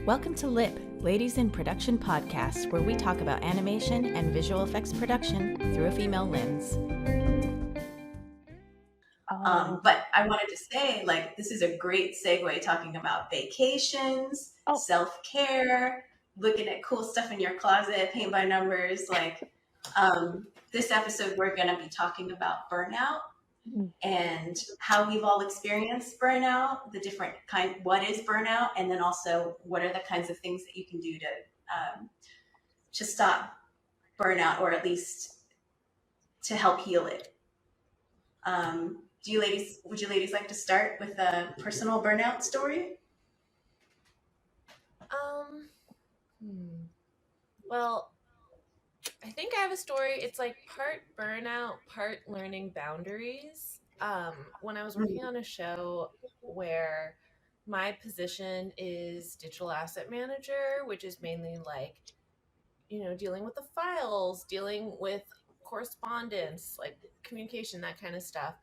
Welcome to Lipp, Ladies in Production podcast, where we talk about animation and visual effects production through a female lens. But I wanted to say, this is a great segue talking about vacations, self-care, looking at cool stuff in your closet, paint by numbers. This episode, we're going to be talking about burnout and how we've all experienced burnout, the different kind, what is burnout, and then also what are the kinds of things that you can do to stop burnout, or at least to help heal it. Would you ladies like to start with a personal burnout story? Well, I think I have a story. It's like part burnout, part learning boundaries. When I was working on a show where my position is digital asset manager, which is mainly dealing with the files, dealing with correspondence, like communication, that kind of stuff.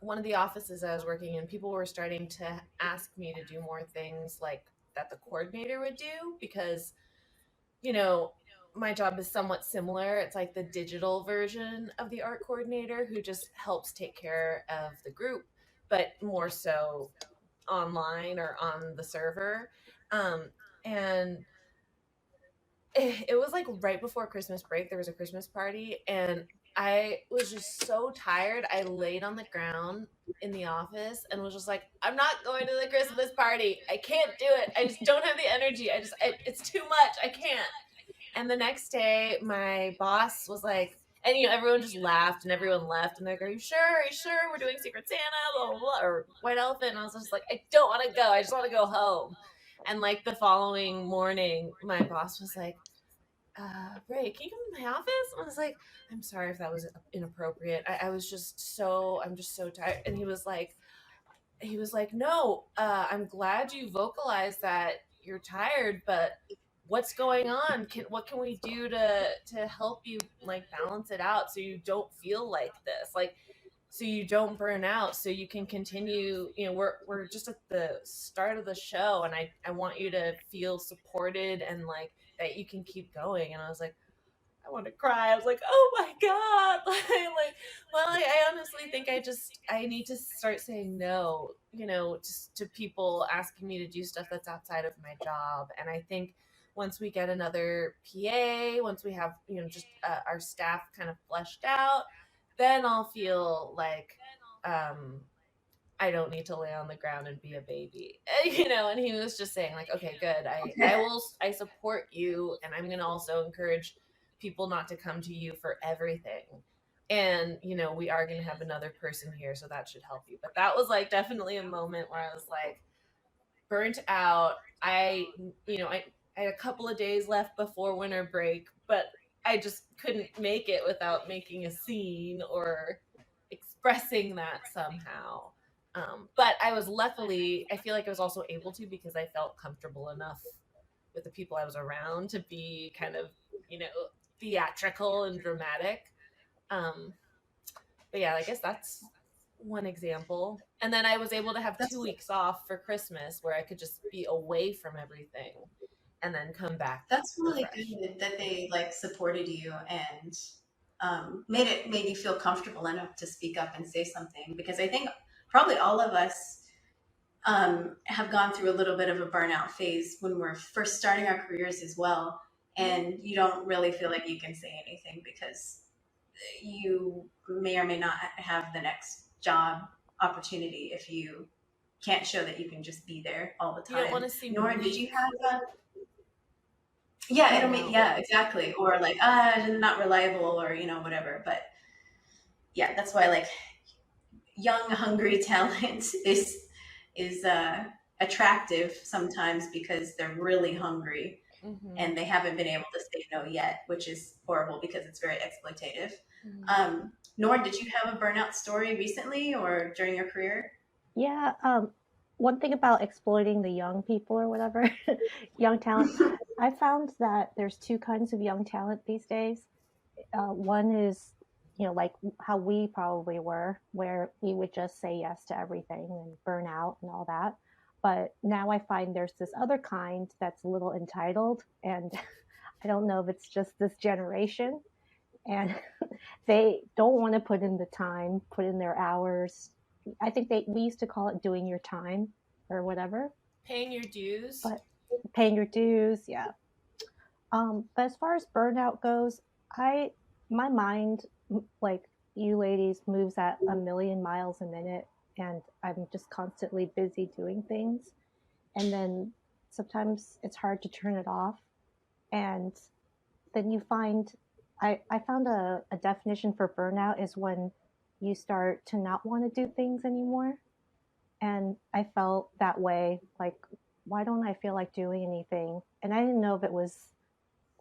One of the offices I was working in, people were starting to ask me to do more things like that the coordinator would do because, my job is somewhat similar. It's like the digital version of the art coordinator who just helps take care of the group, but more so online or on the server. And it was like right before Christmas break. There was a Christmas party and I was just so tired. I laid on the ground in the office and was just like, I'm not going to the Christmas party. I can't do it. I just don't have the energy. It's too much. I can't. And the next day, my boss was like, and everyone just laughed and everyone left. And they're like, Are you sure? We're doing Secret Santa, blah, blah, blah, or White Elephant. And I was just like, I don't want to go. I just want to go home. And like the following morning, my boss was like, Ray, can you come to my office? And I was like, I'm sorry if that was inappropriate. I'm just so tired. And he was like, no, I'm glad you vocalized that you're tired, but what's going on? What can we do to help you balance it out so you don't feel like this? So you don't burn out, so you can continue. We're just at the start of the show, and I want you to feel supported and that you can keep going. And I was like, I want to cry. I was like, oh my God. I honestly think I need to start saying no, just to people asking me to do stuff that's outside of my job. And I think once we get another PA, once we have, our staff kind of fleshed out, then I'll feel like, I don't need to lay on the ground and be a baby, and he was just saying okay, good. I support you. And I'm going to also encourage people not to come to you for everything. And, we are going to have another person here, so that should help you. But that was definitely a moment where I was burnt out. I had a couple of days left before winter break, but I just couldn't make it without making a scene or expressing that somehow. But I feel like I was also able to because I felt comfortable enough with the people I was around to be kind of, theatrical and dramatic. But yeah, I guess that's one example. And then I was able to have 2 weeks off for Christmas where I could just be away from everything and then come back. That's really good that they supported you and made you feel comfortable enough to speak up and say something, because I think probably all of us have gone through a little bit of a burnout phase when we're first starting our careers as well. And you don't really feel like you can say anything because you may or may not have the next job opportunity if you can't show that you can just be there all the time. You don't want to see Norn, did you have yeah, exactly. Or not reliable or, whatever. But yeah, that's why young, hungry talent is attractive sometimes because they're really hungry. Mm-hmm. And they haven't been able to say no yet, which is horrible because it's very exploitative. Mm-hmm. Norn, did you have a burnout story recently or during your career? Yeah. One thing about exploiting the young people or whatever, young talent, I found that there's two kinds of young talent these days. One is, like how we probably were, where we would just say yes to everything and burn out and all that. But now I find there's this other kind that's a little entitled, and I don't know if it's just this generation, and they don't want to put in the time, put in their hours. I think we used to call it doing your time or whatever, Paying your dues. but paying your dues, yeah. But as far as burnout goes, my mind, like you ladies, moves at a million miles a minute, and I'm just constantly busy doing things. And then sometimes it's hard to turn it off. And then you find, I found a definition for burnout is when you start to not want to do things anymore. And I felt that way, like, why don't I feel like doing anything? And I didn't know if it was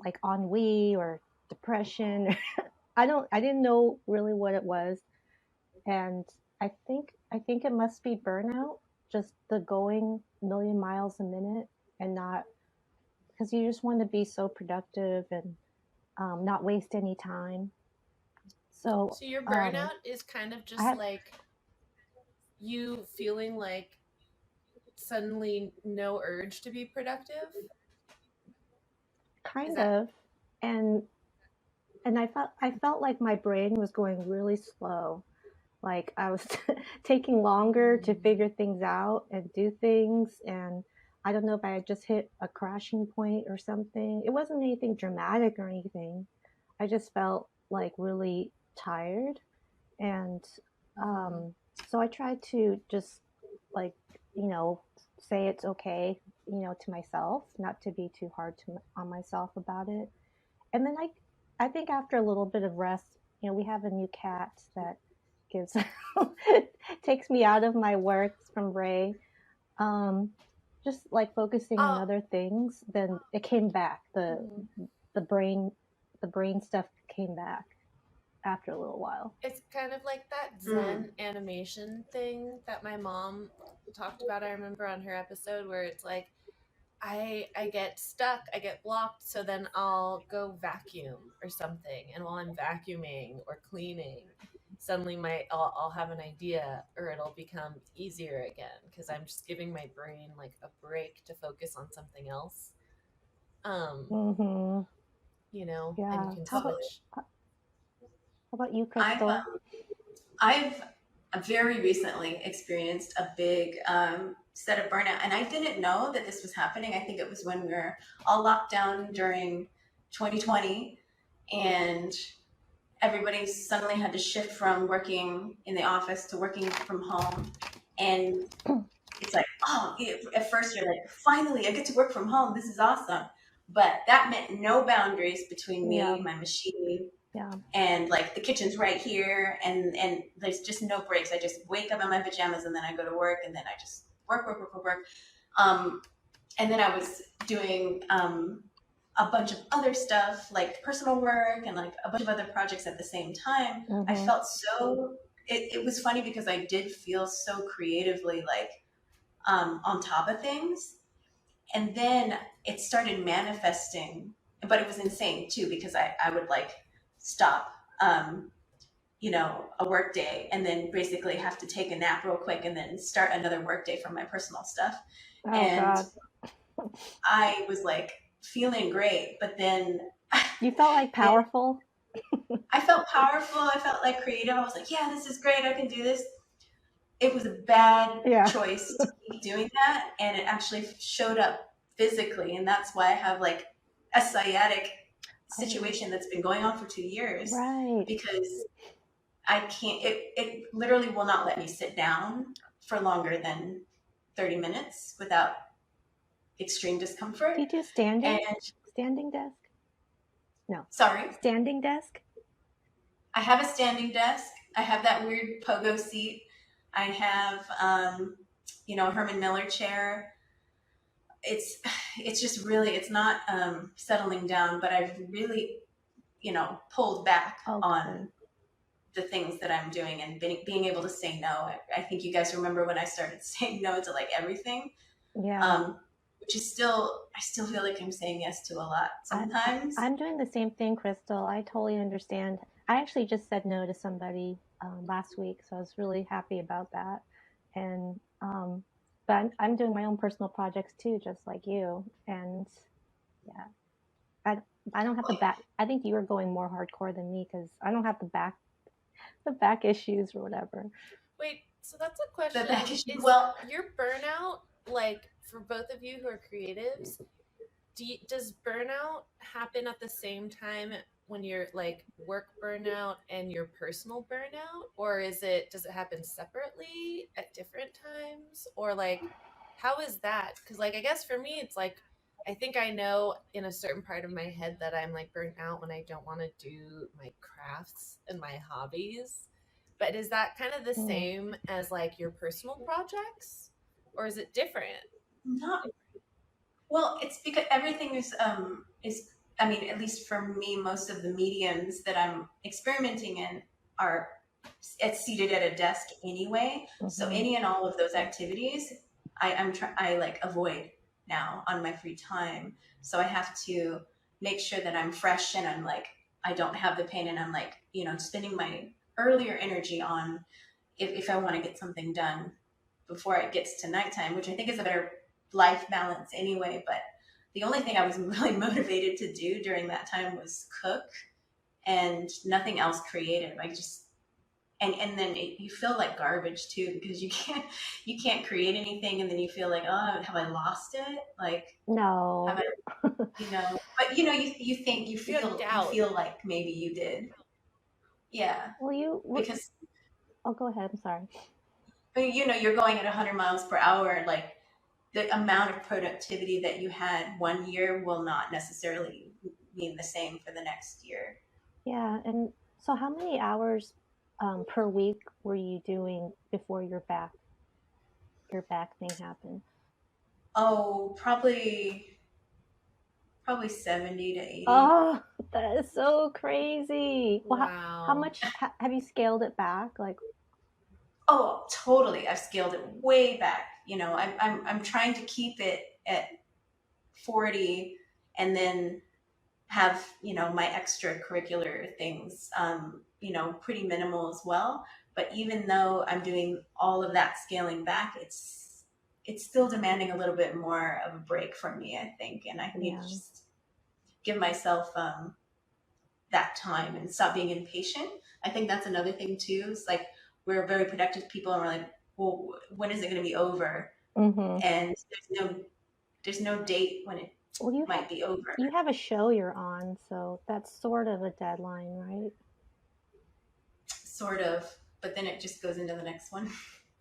like ennui or depression. I didn't know really what it was. And I think it must be burnout, just the going a million miles a minute, and not, because you just want to be so productive and not waste any time. So So your burnout is kind of just like you feeling like suddenly no urge to be productive. kind of, and I felt like my brain was going really slow. Like I was taking longer to figure things out and do things, and I don't know if I had just hit a crashing point or something. It wasn't anything dramatic or anything. I just felt like really tired, and so I tried to just, like, say it's okay, to myself, not to be too hard on myself about it. And then I think after a little bit of rest, we have a new cat that gives takes me out of my works from Ray. Um, just like focusing on other things, then it came back. The brain stuff came back after a little while. It's kind of like that Zen animation thing that my mom talked about. I remember on her episode where it's like I get stuck, I get blocked, so then I'll go vacuum or something, and while I'm vacuuming or cleaning, suddenly I'll have an idea, or it'll become easier again because I'm just giving my brain like a break to focus on something else. Mm-hmm. Yeah. And you can switch. How about you, Krystal? I've very recently experienced a big set of burnout, and I didn't know that this was happening. I think it was when we were all locked down during 2020, and everybody suddenly had to shift from working in the office to working from home. And it's like, at first you're like, finally, I get to work from home. This is awesome. But that meant no boundaries between me, my machine, and like the kitchen's right here, and there's just no breaks. I just wake up in my pajamas and then I go to work, and then I just work. And then I was doing a bunch of other stuff like personal work and like a bunch of other projects at the same time. I felt so, it was funny because I did feel so creatively like on top of things. And then it started manifesting, but it was insane too, because I would like stop, a work day and then basically have to take a nap real quick and then start another work day for my personal stuff. God. I was like feeling great, but then you felt like powerful. I felt powerful. I felt like creative. I was like, yeah, this is great. I can do this. It was a bad choice to keep doing that, and it actually showed up physically, and that's why I have like a sciatic situation that's been going on for 2 years. Right. Because I can't. It literally will not let me sit down for longer than 30 minutes without extreme discomfort. Do you do standing desk? No. Sorry? Standing desk? I have a standing desk. I have that weird pogo seat. I have, a Herman Miller chair. It's just really, it's not settling down, but I've really, pulled back on the things that I'm doing and being able to say no. I think you guys remember when I started saying no to like everything. Yeah. Which is I still feel like I'm saying yes to a lot sometimes. I'm doing the same thing, Krystal. I totally understand. I actually just said no to somebody last week, so I was really happy about that. And but but I'm doing my own personal projects too, just like you. And yeah, I don't have the back. I think you are going more hardcore than me because I don't have the back issues or whatever. Wait, so that's a question. The back issue. Is Well, your burnout, like for both of you who are creatives, does burnout happen at the same time when you're like work burnout and your personal burnout, or does it happen separately at different times, or like how is that? Because like I guess for me it's like I think I know in a certain part of my head that I'm like burnt out when I don't want to do my crafts and my hobbies. But is that kind of the same as like your personal projects, or is it different? not well. It's because everything is I mean, at least for me, most of the mediums that I'm experimenting in are seated at a desk anyway. So any and all of those activities, I like avoid now on my free time. So I have to make sure that I'm fresh and I'm like I don't have the pain and I'm like spending my earlier energy on if I want to get something done before it gets to nighttime, which I think is a better life balance anyway. But the only thing I was really motivated to do during that time was cook and nothing else creative. I just and then you feel like garbage too because you can't create anything, and then you feel like, oh, have I lost it? Like no, have I, but you think you feel like maybe you did, yeah. Well, because oh, go ahead. I'm sorry. You're going at 100 miles per hour, like the amount of productivity that you had one year will not necessarily mean the same for the next year. Yeah, and so how many hours per week were you doing before your back thing happened? Oh, probably 70 to 80. Oh, that is so crazy. Well, Wow. how much have you scaled it back? Like, oh, totally. I've scaled it way back. I'm trying to keep it at 40 and then have, my extracurricular things, pretty minimal as well. But even though I'm doing all of that scaling back, it's still demanding a little bit more of a break from me, I think. And I need to just give myself that time and stop being impatient. I think that's another thing too. It's like we're very productive people, and we're like, well, when is it going to be over? And there's no date when it might be over. You have a show you're on, so that's sort of a deadline, right? Sort of, but then it just goes into the next one.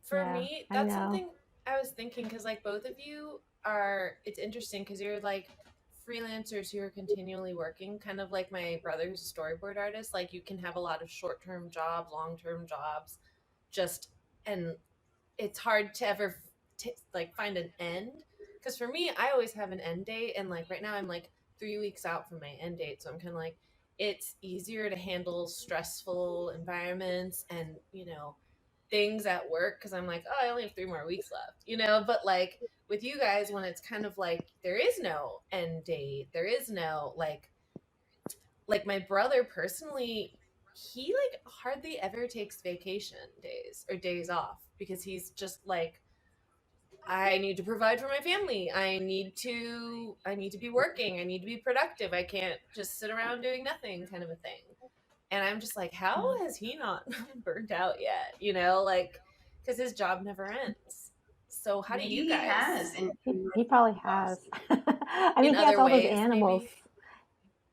For me, that's something I was thinking, because like both of you are, it's interesting because you're like freelancers who are continually working, kind of like my brother who's a storyboard artist. Like you can have a lot of short-term jobs, long-term jobs, and it's hard to ever like find an end. Because for me, I always have an end date, and like right now I'm like 3 weeks out from my end date, so I'm kind of like, it's easier to handle stressful environments and things at work because I'm like, oh, I only have 3 more weeks left, but like with you guys, when it's kind of like there is no end date, there is no like my brother personally, he like hardly ever takes vacation days or days off because he's just like, I need to provide for my family. I need to be working. I need to be productive. I can't just sit around doing nothing, kind of a thing. And I'm just like, how has he not burnt out yet? Like, because his job never ends. So how do you guys? He has. And he probably has. I mean, he has all those animals. Maybe?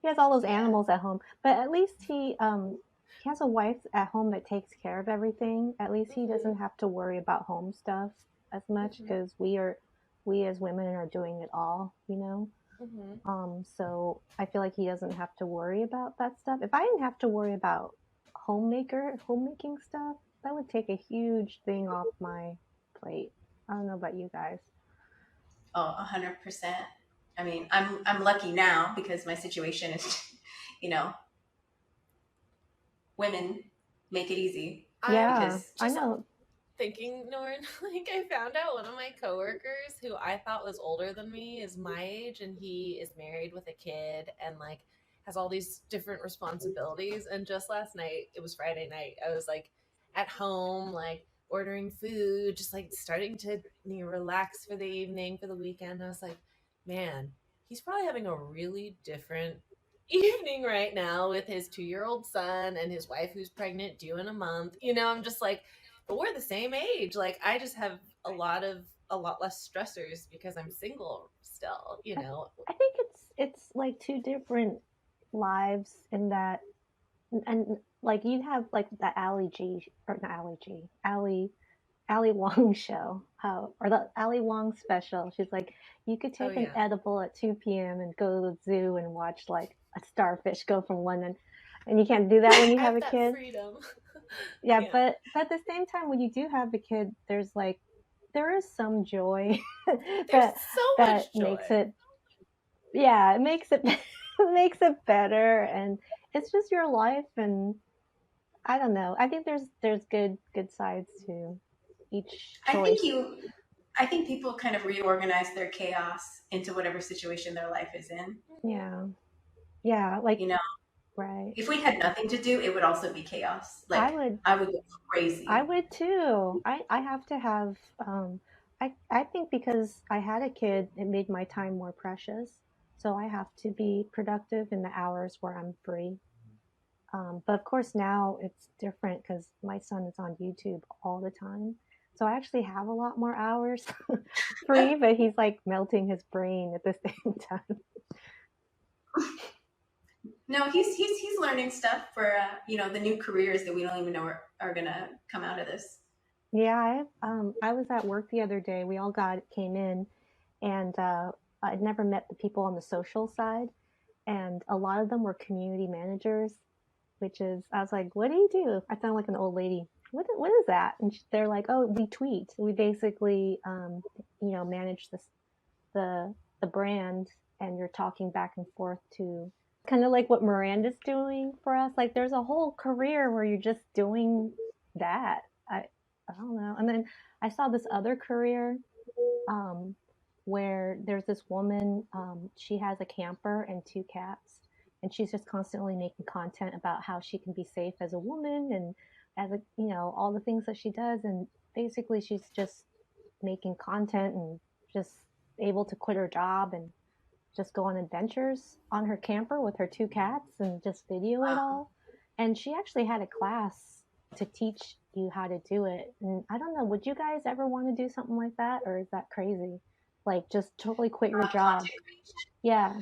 He has all those animals at home, but at least he has a wife at home that takes care of everything. At least he doesn't have to worry about home stuff as much because we as women are doing it all, so I feel like he doesn't have to worry about that stuff. If I didn't have to worry about homemaking stuff, that would take a huge thing off my plate. I don't know about you guys. Oh, 100%. I mean, I'm lucky now because my situation is, women make it easy. Yeah, I know. Thinking, Norn, like I found out one of my coworkers who I thought was older than me is my age, and he is married with a kid and like has all these different responsibilities. And just last night, it was Friday night, I was like at home, like ordering food, just like starting to relax for the evening, for the weekend. I was like, man, he's probably having a really different evening right now with his 2-year-old son and his wife who's pregnant due in a month. I'm just like, but we're the same age. Like, I just have a lot less stressors because I'm single still. I think it's like two different lives in that, and like you have like the Ali G, or not Ali G, Ali Wong show, or the Ali Wong special. She's like, you could take an edible at 2 p.m. and go to the zoo and watch like a starfish go from London, and you can't do that when you have a kid. Freedom. Yeah, but at the same time, when you do have a kid, there is some joy that much joy. makes it. Yeah, it makes it makes it better, and it's just your life, and I don't know. I think there's good sides to each choice. I think people kind of reorganize their chaos into whatever situation their life is in. Yeah, like right. If we had nothing to do, it would also be chaos. Like I would go crazy. I would too. I have to have. I think because I had a kid, it made my time more precious. So I have to be productive in the hours where I'm free. But of course now it's different because my son is on YouTube all the time. So I actually have a lot more hours free, but he's like melting his brain at the same time. No, he's learning stuff for the new careers that we don't even know are gonna come out of this. Yeah, I was at work the other day. We all came in, and I'd never met the people on the social side, and a lot of them were community managers, which is, I was like, what do you do? I sound like an old lady. What is that? And they're like, oh, we tweet. We basically, manage the brand, and you're talking back and forth to kind of like what Miranda's doing for us. Like, there's a whole career where you're just doing that. I don't know. And then I saw this other career where there's this woman, she has a camper and 2 cats, and she's just constantly making content about how she can be safe as a woman and as all the things that she does. And basically she's just making content and just able to quit her job and just go on adventures on her camper with her 2 cats and just video it all. And she actually had a class to teach you how to do it. And I don't know, would you guys ever want to do something like that, or is that crazy? Like, just totally quit your job? Yeah.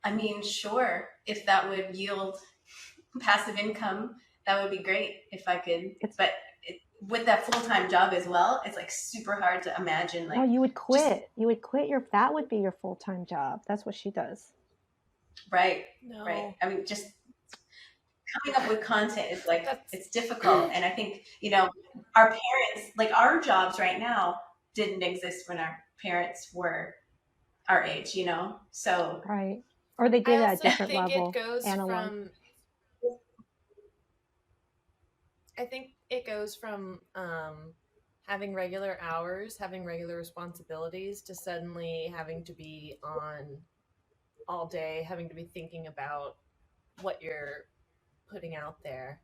I mean, sure, if that would yield passive income, that would be great if I could. But with that full-time job as well, it's like super hard to imagine. Like, no, you would quit. You would quit that would be your full-time job. That's what she does. Right. No. Right. I mean, just coming up with content is like, it's difficult. And I think, our parents, like our jobs right now didn't exist when our parents were our age, so. Right. Or they did at a different level. I think it goes from having regular hours, having regular responsibilities, to suddenly having to be on all day, having to be thinking about what you're putting out there.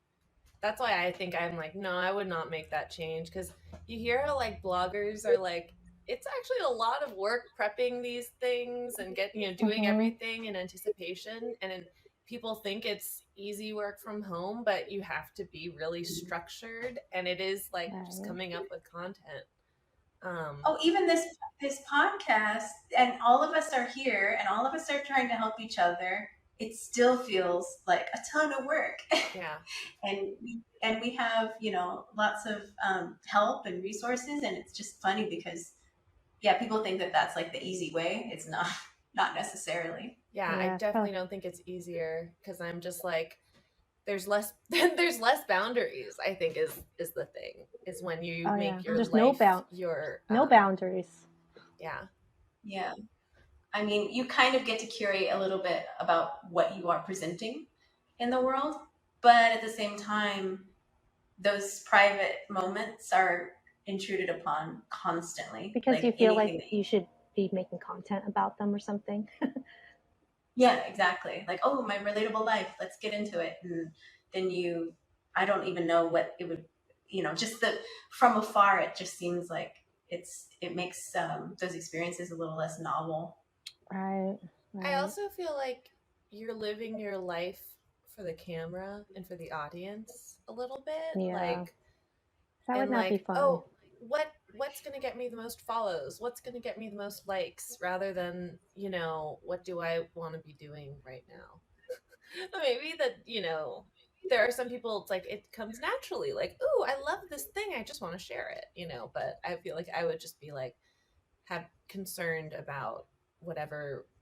That's why I think I'm like, no, I would not make that change, because you hear how like bloggers are like, it's actually a lot of work prepping these things and doing everything in anticipation, and people think it's easy work from home, but you have to be really structured, and it is like just coming up with content. Even this podcast, and all of us are here, and all of us are trying to help each other. It still feels like a ton of work. Yeah. and we have, lots of help and resources, and it's just funny because, people think that that's like the easy way. It's not necessarily. Yeah, I definitely don't think it's easier, because I'm just like, there's less boundaries, I think is the thing, is when you make your life no boundaries. Yeah. I mean, you kind of get to curate a little bit about what you are presenting in the world, but at the same time, those private moments are intruded upon constantly. Because you feel like you should be making content about them or something. Yeah, exactly. Like, oh, my relatable life, let's get into it. And then I don't even know what it would, just from afar, it just seems like it makes those experiences a little less novel. Right. I also feel like you're living your life for the camera and for the audience a little bit. Yeah. Like, that would not be fun. Oh, what's going to get me the most follows? What's going to get me the most likes? Rather than, what do I want to be doing right now? Maybe that, there are some people, it's like, it comes naturally. Like, ooh, I love this thing. I just want to share it, but I feel like I would just be like, have concerned about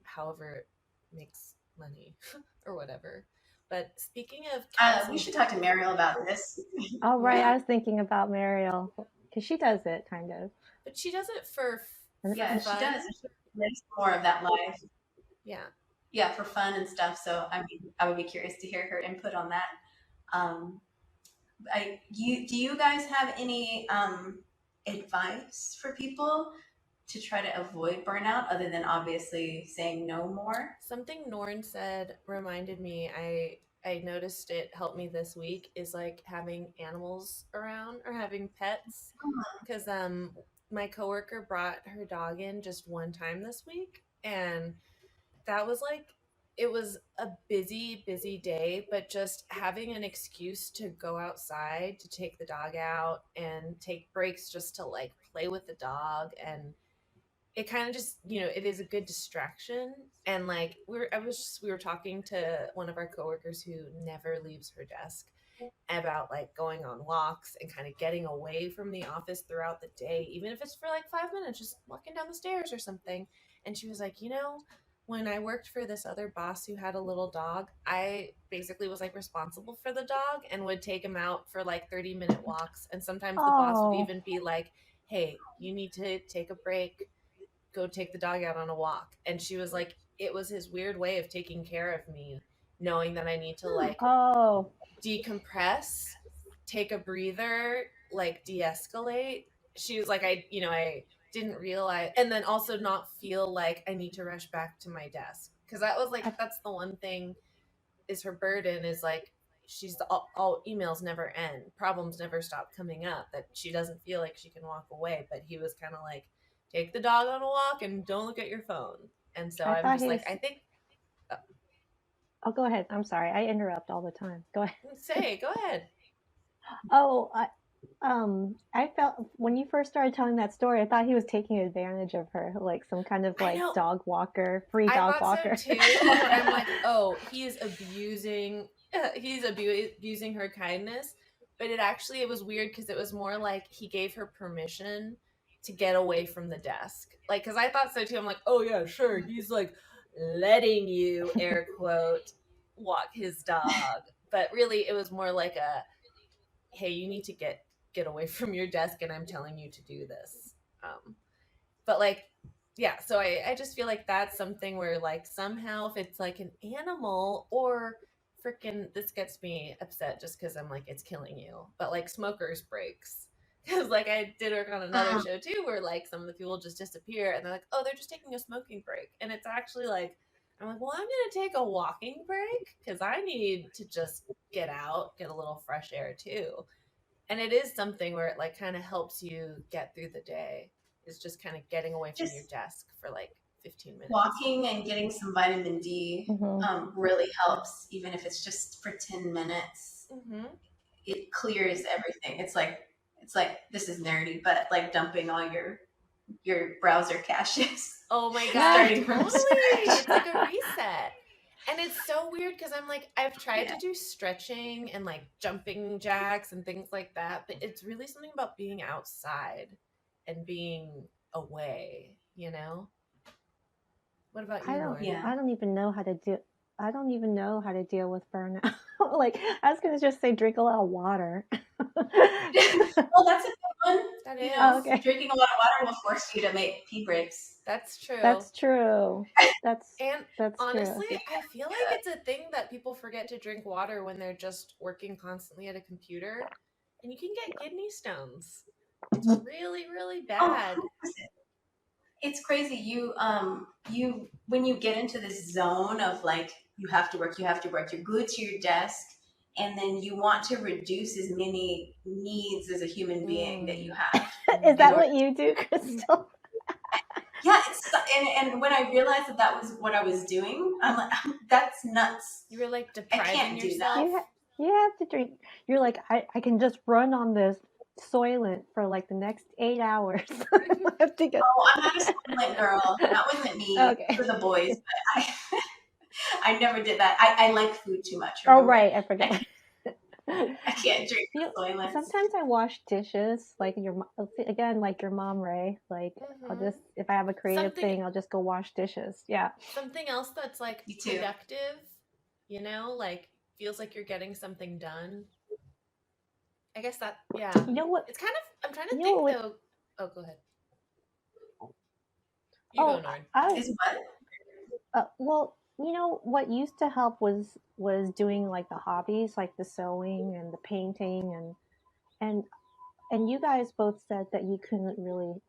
however it makes money or whatever. But speaking of we should talk to Mariel about this. Oh, right. Yeah. I was thinking about Mariel because she does it kind of. But she does it for fun. She does. She makes more of that live. Yeah. Yeah, for fun and stuff. So I would be curious to hear her input on that. Do you guys have any advice for people to try to avoid burnout other than obviously saying no more? Something Norn said reminded me, I noticed it helped me this week, is like having animals around or having pets. Because my coworker brought her dog in just one time this week, and that was like, it was a busy day, but just having an excuse to go outside, to take the dog out and take breaks just to like play with the dog. And it kind of just, it is a good distraction. And like we were talking to one of our coworkers who never leaves her desk about like going on walks and kind of getting away from the office throughout the day, even if it's for like 5 minutes, just walking down the stairs or something. And she was like, when I worked for this other boss who had a little dog, I basically was like responsible for the dog and would take him out for like 30-minute walks. And sometimes the boss would even be like, hey, you need to take a break, go take the dog out on a walk. And she was like, it was his weird way of taking care of me, knowing that I need to like decompress, take a breather, like de-escalate. She was like, I didn't realize, and then also not feel like I need to rush back to my desk. Because that was like, that's the one thing is her burden, is like, she's all emails never end, problems never stop coming up, that she doesn't feel like she can walk away. But he was kind of like, take the dog on a walk and don't look at your phone. And so I'm just like, I think. Oh, go ahead. I'm sorry. I interrupt all the time. Go ahead. Go ahead. I felt when you first started telling that story, I thought he was taking advantage of her, like some kind of like dog walker, free dog walker. So too, but I'm like, oh, he's abusing her kindness. But it was weird because it was more like he gave her permission to get away from the desk. Like, because I thought so too. I'm like, oh yeah, sure. He's like letting you, air quote, walk his dog. But really it was more like a, hey, you need to get away from your desk and I'm telling you to do this. But like, yeah, so I just feel like that's something where like somehow if it's like an animal or freaking, this gets me upset just because I'm like, it's killing you. But like smokers breaks. Because like I did work on another show too where like some of the people just disappear and they're like, oh, they're just taking a smoking break. And it's actually like, I'm like, well, I'm going to take a walking break because I need to just get out, get a little fresh air too. And it is something where it like kind of helps you get through the day. It's just kind of getting away from your desk for like 15 minutes. Walking and getting some vitamin D really helps, even if it's just for 10 minutes. Mm-hmm. It clears everything. It's like, this is nerdy, but like dumping all your browser caches. Oh my God, totally. It's like a reset. And it's so weird because I'm like, I've tried to do stretching and like jumping jacks and things like that, but it's really something about being outside and being away, What about you, Lauren? I don't even know how to deal with burnout. Like, I was going to just say drink a lot of water. Well, that's a good one. That is. Okay. Drinking a lot of water will force you to make pee breaks. That's true. That's true. That's honestly, true. I feel like it's a thing that people forget to drink water when they're just working constantly at a computer, and you can get kidney stones. It's really, really bad. It's crazy. You when you get into this zone of like you have to work, you're glued to your desk, and then you want to reduce as many needs as a human being that you have. Is that what you do, Krystal? Yeah, and when I realized that was what I was doing, I'm like, that's nuts. You were like I depriving can't do yourself. that. You have to drink. You're like, I can just run on this Soylent for like the next 8 hours. I have to get. Oh, I'm not a Soylent girl. That wasn't me. Okay. For the boys, but I never did that. I like food too much. Oh, Remember? right. I forget. I can't drink Soylent. Sometimes I wash dishes, like again, like your mom, Ray. Like I'll just, if I have a creative thing, I'll just go wash dishes. Yeah. Something else that's like productive, you know, like feels like you're getting something done. I guess that, yeah. You know what? It's kind of, I'm trying to think though. Oh, go ahead. You go, Norn. Is what? Well, you know what used to help was doing like the hobbies, like the sewing and the painting, and you guys both said that you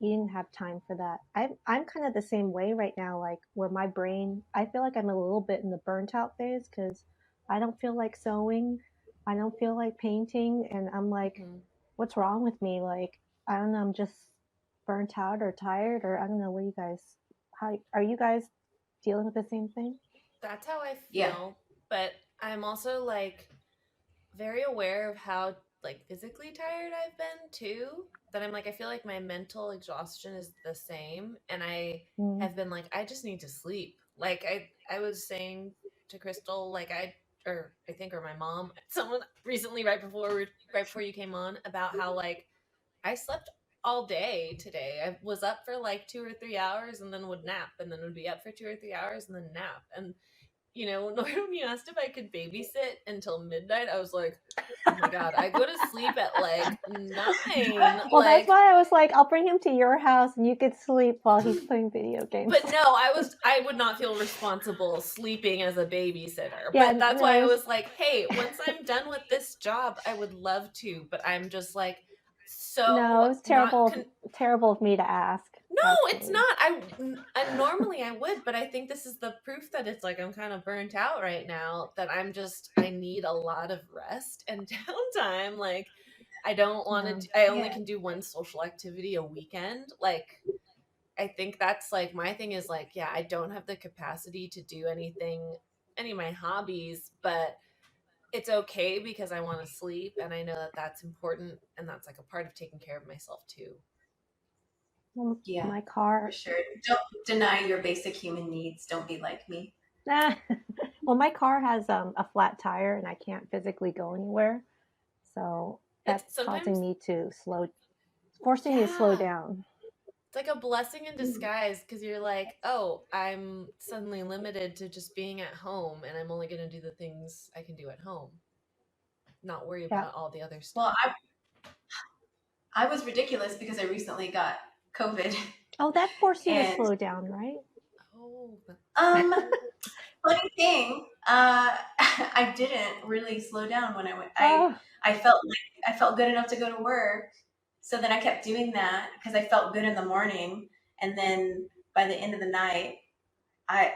didn't have time for that. I'm kind of the same way right now, like where my brain, I feel like I'm a little bit in the burnt out phase because I don't feel like sewing, I don't feel like painting, and I'm like, what's wrong with me? Like, I don't know, I'm just burnt out or tired, or I don't know. What you guys, how are you guys dealing with the same thing? That's how I feel, but I'm also like very aware of how like physically tired I've been too. That I'm like, I feel like my mental exhaustion is the same, and I have been like, I just need to sleep. Like I was saying to Krystal, like I think my mom, someone recently right before you came on, about how like I slept all day today. I was up for like 2 or 3 hours and then would nap, and then would be up for 2 or 3 hours and then nap. And you know, when you asked if I could babysit until midnight, I was like, oh my God, I go to sleep at like 9. Well, that's why I was like, I'll bring him to your house and you could sleep while he's playing video games. But no, I would not feel responsible sleeping as a babysitter. Yeah, but that's why I was like, hey, once I'm done with this job, I would love to, but I'm just like, so no, it's terrible of me to ask. No, actually. It's not. I normally I would, but I think this is the proof that it's like I'm kind of burnt out right now, that I need a lot of rest and downtime. Like I don't want to I only can do one social activity a weekend. Like I think that's like my thing is like, yeah, I don't have the capacity to do any of my hobbies, but it's okay because I want to sleep, and I know that that's important, and that's like a part of taking care of myself too. Well, my car. For sure. Don't deny your basic human needs. Don't be like me. Well, my car has a flat tire, and I can't physically go anywhere, so that's causing me to forcing me to slow down. It's like a blessing in disguise, because you're like, oh, I'm suddenly limited to just being at home, and I'm only going to do the things I can do at home, not worry about all the other stuff. Well, I was ridiculous because I recently got COVID. Oh, that forced you to slow down, right? Oh. Funny thing, I didn't really slow down when I went. I felt good enough to go to work. So then I kept doing that because I felt good in the morning, and then by the end of the night,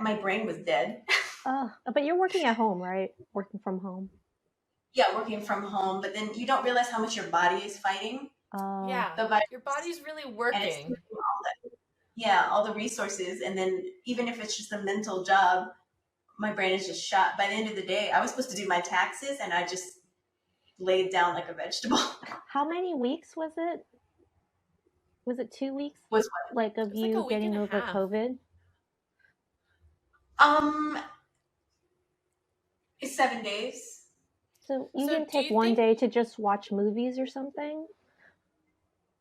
my brain was dead. But you're working at home, right? Working from home. Yeah, working from home. But then you don't realize how much your body is fighting. Your body's really working. All the resources, and then even if it's just a mental job, my brain is just shot. By the end of the day, I was supposed to do my taxes, and I just laid down like a vegetable. How many weeks was it? Was it 2 weeks? Was what? Like of you like getting over COVID? It's 7 days. So you didn't take one day to just watch movies or something?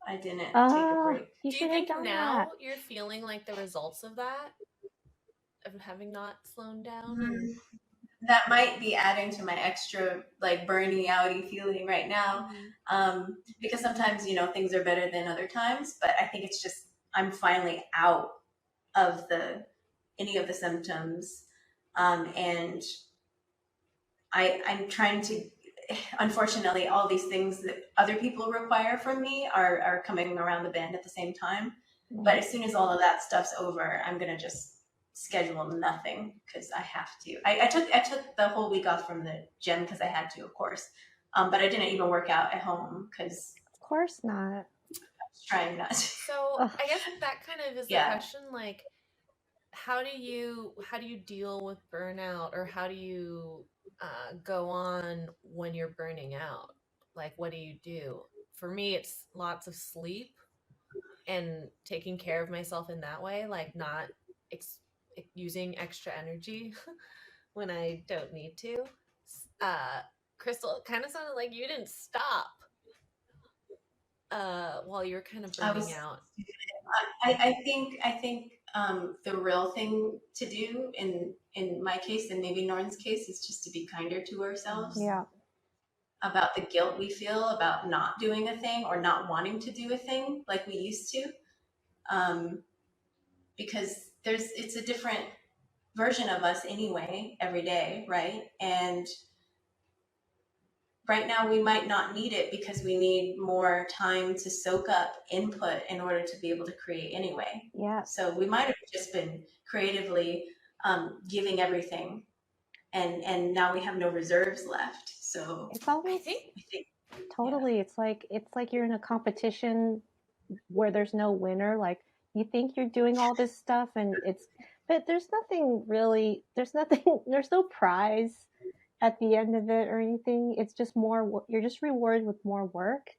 I didn't take a break. Do you think now you're feeling like the results of that? Of having not slowed down? That might be adding to my extra like burning outy feeling right now, because sometimes things are better than other times, but I think it's just I'm finally out of any of the symptoms, and I'm trying to. Unfortunately, all these things that other people require from me are coming around the bend at the same time. But as soon as all of that stuff's over, I'm gonna just schedule nothing because I have to. I took the whole week off from the gym because I had to, of course. But I didn't even work out at home because Of course not. I was trying not to. So Ugh. I guess that kind of is the Yeah. question, like, how do you deal with burnout, or how do you go on when you're burning out? Like, what do you do? For me, it's lots of sleep and taking care of myself in that way, like not using extra energy when I don't need to. Krystal, it kind of sounded like you didn't stop while you were kind of burning out. I think the real thing to do in my case and maybe Norn's case is just to be kinder to ourselves. Yeah. About the guilt we feel about not doing a thing or not wanting to do a thing like we used to. Because it's a different version of us anyway every day, right? And right now we might not need it because we need more time to soak up input in order to be able to create anyway. Yeah. So we might have just been creatively giving everything, and now we have no reserves left. So It's always totally. Yeah. It's like you're in a competition where there's no winner. Like, you think you're doing all this stuff, but there's nothing really. There's no prize at the end of it or anything. It's just more. You're just rewarded with more work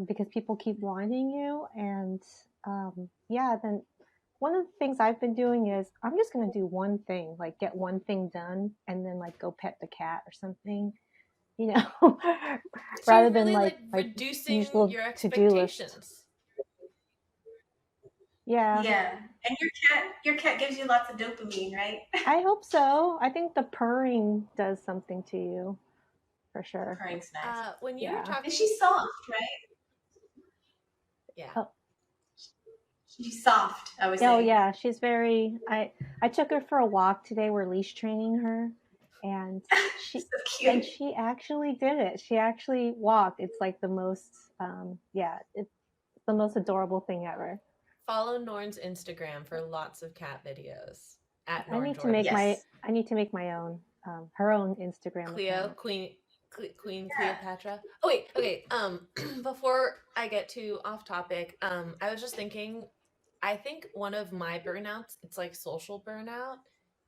because people keep wanting you, and then one of the things I've been doing is I'm just going to do one thing, like get one thing done, and then like go pet the cat or something, rather than like reducing your to-do expectations. list. Yeah. Yeah. And your cat gives you lots of dopamine, right? I hope so. I think the purring does something to you, for sure. Purring's nice. When you were talking, and she's soft, right? Yeah. Oh. She's soft, I would say. Oh yeah, she's very. I took her for a walk today. We're leash training her, and she so cute. And she actually did it. She actually walked. It's like the most. It's the most adorable thing ever. Follow Norn's Instagram for lots of cat videos. At Norn I need to make my own, her own Instagram. Queen Cleopatra. Oh wait, okay. Before I get too off topic, I was just thinking. I think one of my burnouts, it's like social burnout,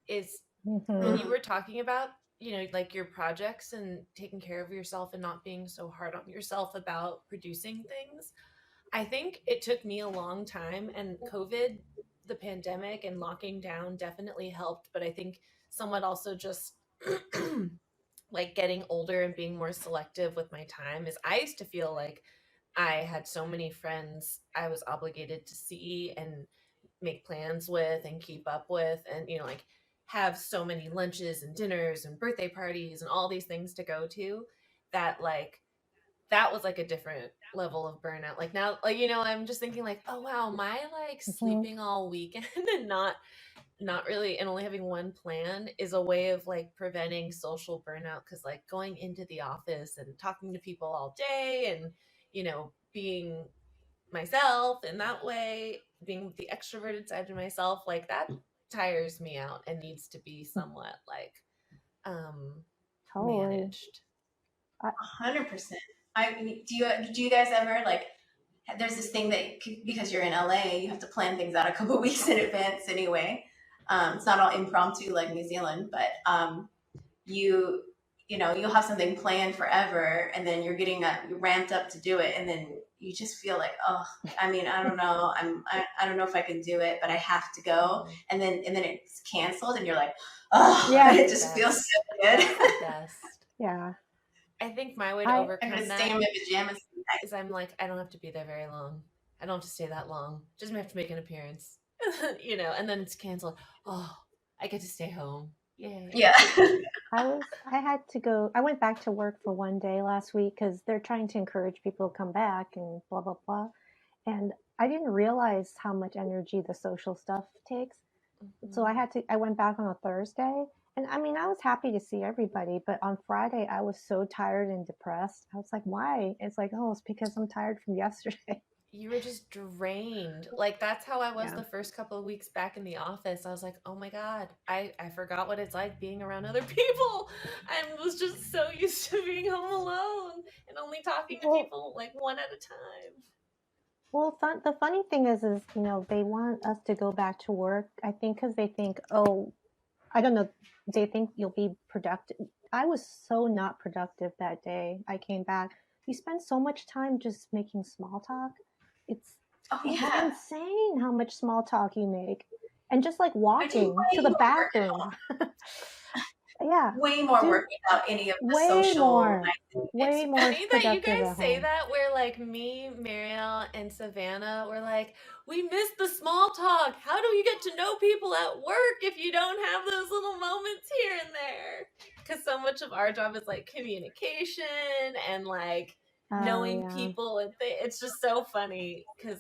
is when you were talking about, like your projects and taking care of yourself and not being so hard on yourself about producing things. I think it took me a long time, and COVID, the pandemic and locking down definitely helped, but I think somewhat also just like getting older and being more selective with my time is I used to feel like I had so many friends I was obligated to see and make plans with and keep up with, and like have so many lunches and dinners and birthday parties and all these things to go to, that like that was like a different level of burnout. Like now, like I'm just thinking like, oh wow, my like sleeping all weekend and not really, and only having one plan is a way of like preventing social burnout, because like going into the office and talking to people all day and being myself in that way, being the extroverted side of myself, like that tires me out and needs to be somewhat like managed. 100%. Do you guys ever like, there's this thing that because you're in LA, you have to plan things out a couple of weeks in advance anyway. It's not all impromptu like New Zealand, but you'll have something planned forever, and then you're getting ramped up to do it, and then you just feel like, oh, I mean, I don't know, I don't know if I can do it, but I have to go, and then it's canceled, and you're like, oh, yeah, it just feels so good. Yeah. I think my way to overcome that stay in my pajamas is I'm like, I don't have to be there very long. I don't have to stay that long. Just have to make an appearance, and then it's canceled. Oh, I get to stay home. Yay. Yeah. I went back to work for one day last week because they're trying to encourage people to come back and blah, blah, blah. And I didn't realize how much energy the social stuff takes. Mm-hmm. So I went back on a Thursday. And I mean, I was happy to see everybody, but on Friday, I was so tired and depressed. I was like, why? It's like, oh, it's because I'm tired from yesterday. you were just drained. Like that's how I was Yeah. the first couple of weeks back in the office. I was like, oh my God, I forgot what it's like being around other people. I was just so used to being home alone and only talking to Well, people like one at a time. well, the funny thing is, they want us to go back to work. I think because they think, oh, I don't know, they think you'll be productive. I was so not productive that day. I came back. You spend so much time just making small talk. It's Oh it's yeah, insane how much small talk you make, and just like I do walking way to the more work at bathroom. home. Yeah, Way more dude, work without any of the way social more, It's way more funny that you productive guys at say home. that where like me, Mariel, and Savanna were like, we miss the small talk. How do you get to know people at work if you don't have those little moments here and there? Because so much of our job is like communication and like Oh knowing yeah, people. And it's just so funny because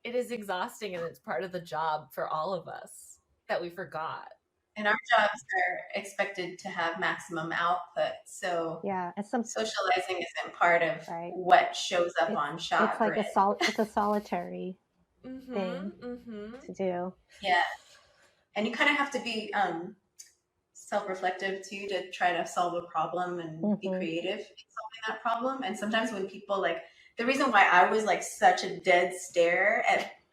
it is exhausting and it's part of the job for all of us that we forgot. And our jobs are expected to have maximum output. So yeah. It's some socializing isn't part of right. what shows up It's on it's shop like grid. it's a solitary thing to do. Yeah. And you kind of have to be self-reflective too to try to solve a problem and be Hmm. creative in solving that problem. And sometimes when people like the reason why I was like such a dead stare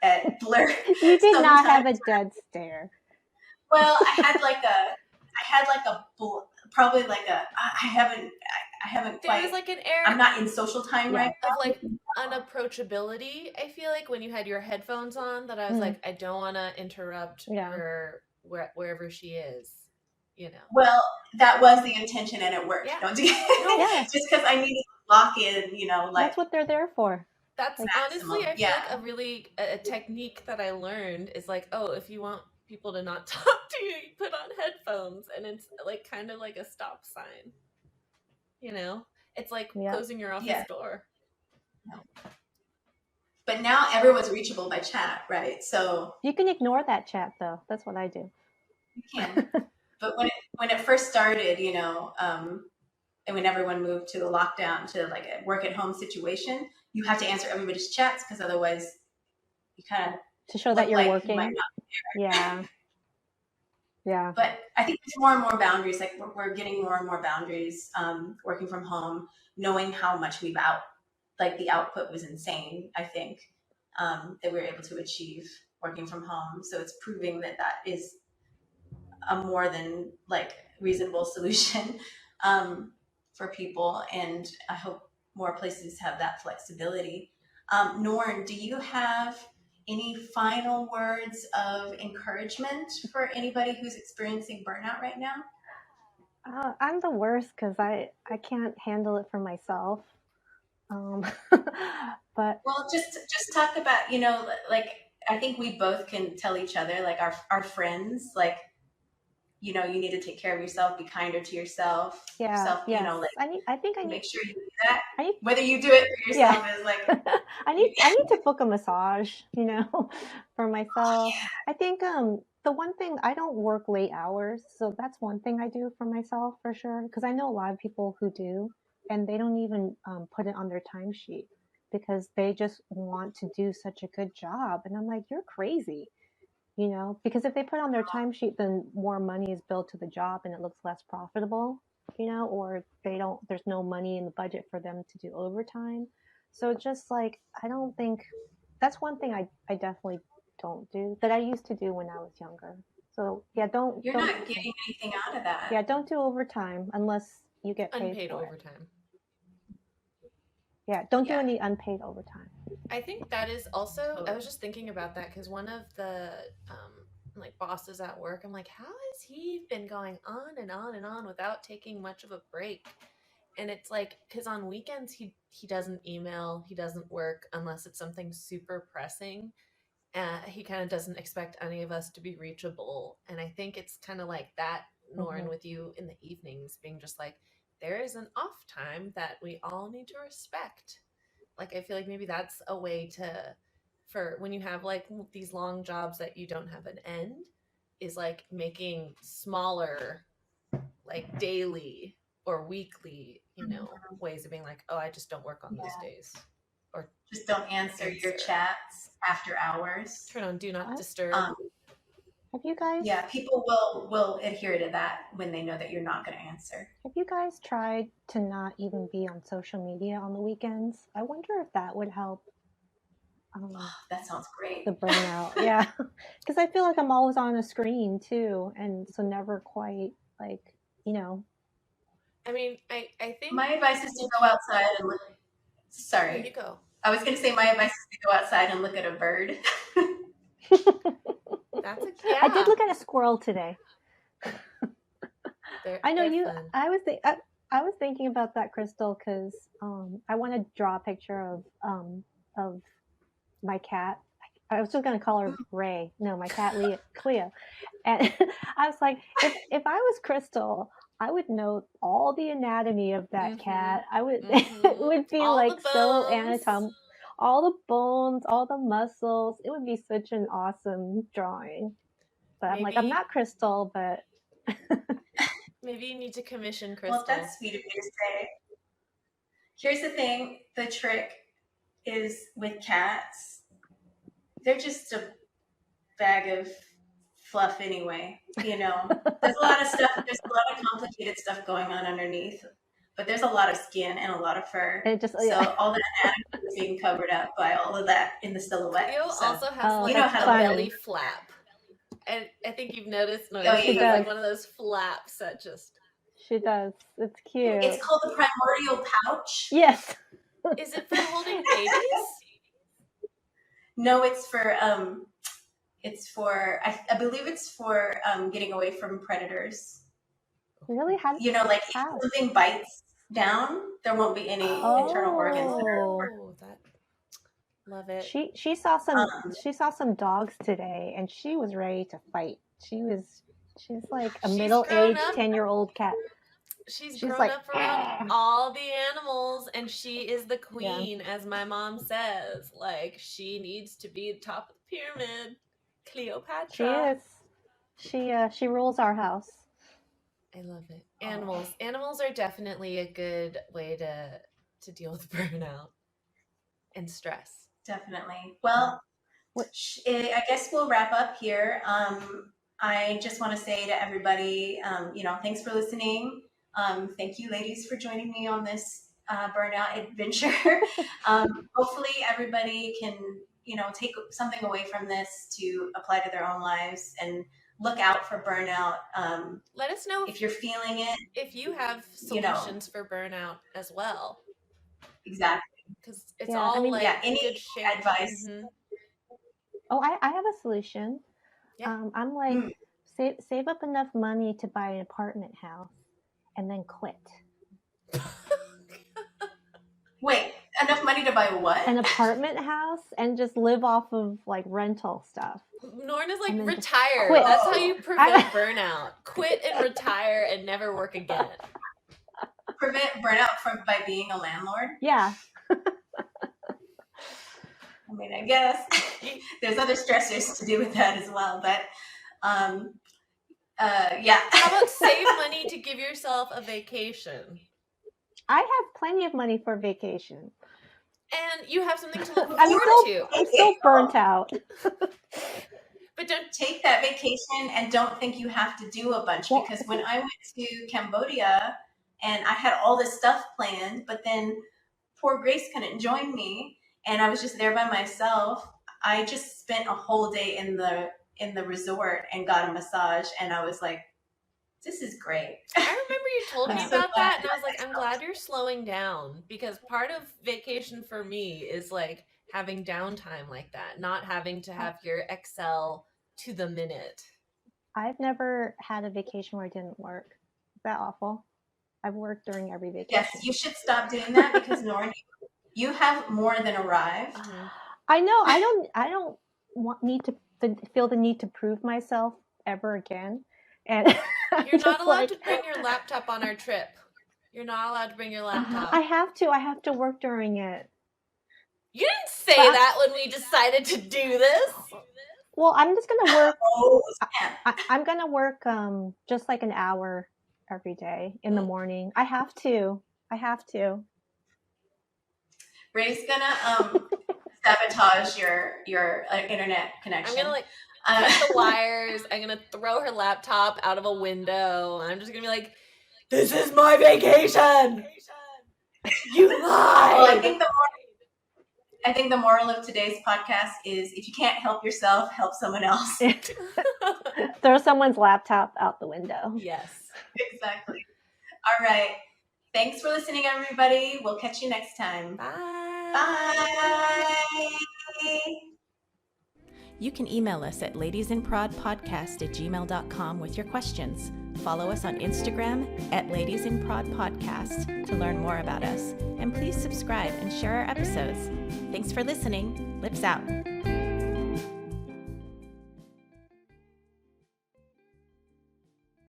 at Blur You did not sometimes. have a dead stare. Well, I had like a probably like a I haven't There quite was like an air I'm not in social time Yeah. right of now. like unapproachability. I feel like when you had your headphones on, that I was like, I don't want to interrupt Yeah. her wherever she is. You know. Well, that was the intention and it worked. Yeah. Don't you? Yeah. Just because I needed to lock in, like That's what they're there for. That's Like, honestly, maximum. I feel like a really a technique that I learned is like, oh, if you want people to not talk to you, you put on headphones, and it's like kind of like a stop sign. You know, it's like yeah. closing your office door. But now everyone's reachable by chat, right? So You can ignore that chat though. That's what I do. you can. But when it first started, and when everyone moved to the lockdown to like a work at home situation, you have to answer everybody's chats because otherwise you kind of To show that you're like working. you might not be there. Yeah. Yeah. But I think there's more and more boundaries. Like we're getting more and more boundaries working from home, knowing how much we've the output was insane, I think, that we were able to achieve working from home. So it's proving that is a more than like reasonable solution for people. And I hope more places have that flexibility. Norn, do you have any final words of encouragement for anybody who's experiencing burnout right now? I'm the worst because I can't handle it for myself. But Well, just talk about, like I think we both can tell each other, like our friends, like, you need to take care of yourself, be kinder to yourself. yeah, yes. Like I think I need make sure you do that. I need Whether you do it for yourself is like I need to book a massage, for myself. I think the one thing, I don't work late hours, so that's one thing I do for myself for sure, because I know a lot of people who do, and they don't even put it on their timesheet because they just want to do such a good job, and I'm like, you're crazy. Because if they put on their timesheet, then more money is billed to the job and it looks less profitable, or there's no money in the budget for them to do overtime. So just like, I don't think that's one thing I definitely don't do that I used to do when I was younger. So yeah, you're don't not getting anything out of that. yeah, don't do overtime unless you get paid Unpaid for overtime. Yeah, don't do any unpaid overtime. I think that is also, I was just thinking about that because one of the like bosses at work, I'm like, how has he been going on and on and on without taking much of a break? And it's like, because on weekends he doesn't email, he doesn't work unless it's something super pressing. He kind of doesn't expect any of us to be reachable. And I think it's kind of like that, Norn, with you in the evenings being just like, there is an off time that we all need to respect. Like, I feel like maybe that's a way for when you have like these long jobs that you don't have an end, is like making smaller, like daily or weekly, ways of being like, oh, I just don't work on those days, or Just don't answer your chats after hours. Turn on do not disturb. Have you guys? Yeah, people will adhere to that when they know that you're not going to answer. Have you guys tried to not even be on social media on the weekends? I wonder if that would help. That sounds great. The burnout, yeah, because I feel like I'm always on a screen too, and so never quite like, you know. I mean, I think my advice is to go outside and look. Sorry, you go. I was going to say my advice is to go outside and look at a bird. That's I did look at a squirrel today. I know you. Fun. I was thinking about that, Krystal, because I want to draw a picture of my cat. I was just going to call her Ray. No, my cat Cleo. And I was like, if I was Krystal, I would know all the anatomy of that cat. I would. It would be all like so anatomical. All the bones, all the muscles. It would be such an awesome drawing. But I'm like, I'm not Krystal, but maybe you need to commission Krystal. Well, that's sweet of you to say. Here's the thing: the trick is with cats, they're just a bag of fluff anyway. You know, there's a lot of stuff. There's a lot of complicated stuff going on underneath. But there's a lot of skin and a lot of fur. So all that anatomy is being covered up by all of that in the silhouette. Cleo also has a belly flap. And I think you've noticed she has like one of those flaps that just... She does. It's cute. It's called the primordial pouch. Yes. Is it for holding babies? No, it's for I believe it's for getting away from predators. Really? You know, like if something bites down, there won't be any internal organs that are love it. She saw some dogs today, and she was ready to fight. She's like a middle-aged 10-year-old cat. She's grown up around all the animals, and she is the queen, as my mom says. Like, she needs to be the top of the pyramid. Cleopatra. She is. She rules our house. I love it. Animals are definitely a good way to deal with burnout and stress. Definitely. Well, I guess we'll wrap up here. I just want to say to everybody, thanks for listening. Thank you, ladies, for joining me on this burnout adventure. Hopefully everybody can, take something away from this to apply to their own lives and look out for burnout. Let us know if you're feeling it. If you have solutions for burnout as well. Exactly. Because it's any good advice. Mm-hmm. Oh, I have a solution. Yeah. I'm like, save up enough money to buy an apartment house and then quit. Wait, enough money to buy what? An apartment house and just live off of like rental stuff. Norn is like, retire. That's how you prevent burnout. Quit and retire and never work again. Prevent burnout by being a landlord? Yeah. I mean, I guess there's other stressors to do with that as well, but yeah. How about save money to give yourself a vacation? I have plenty of money for vacation. And you have something to look forward to. I'm still burnt out. But don't take that vacation and don't think you have to do a bunch, because when I went to Cambodia and I had all this stuff planned, but then poor Grace couldn't join me and I was just there by myself. I just spent a whole day in the resort and got a massage, and I was like, this is great. I remember you told me about that, and I was like, I'm glad you're slowing down, because part of vacation for me is like having downtime like that, not having to have your Excel to the minute. I've never had a vacation where I didn't work. Is that awful? I've worked during every vacation. Yes, you should stop doing that, because Norn, you have more than arrived. I know. I don't need to feel the need to prove myself ever again. And you're not allowed to bring your laptop on our trip. You're not allowed to bring your laptop. I have to work during it. You didn't say that when we decided to do this. Well, I'm just gonna work. I'm gonna work just like an hour every day in the morning. I have to. Ray's gonna sabotage your internet connection. I'm gonna cut the wires. I'm gonna throw her laptop out of a window. And I'm just gonna be like, "This is my vacation. You lied." Well, I think the moral of today's podcast is if you can't help yourself, help someone else. Throw someone's laptop out the window. Yes. Exactly. All right. Thanks for listening, everybody. We'll catch you next time. Bye. Bye. You can email us at ladiesinprodpodcast@gmail.com with your questions. Follow us on Instagram at ladiesinprodpodcast to learn more about us. And please subscribe and share our episodes. Thanks for listening. Lips out.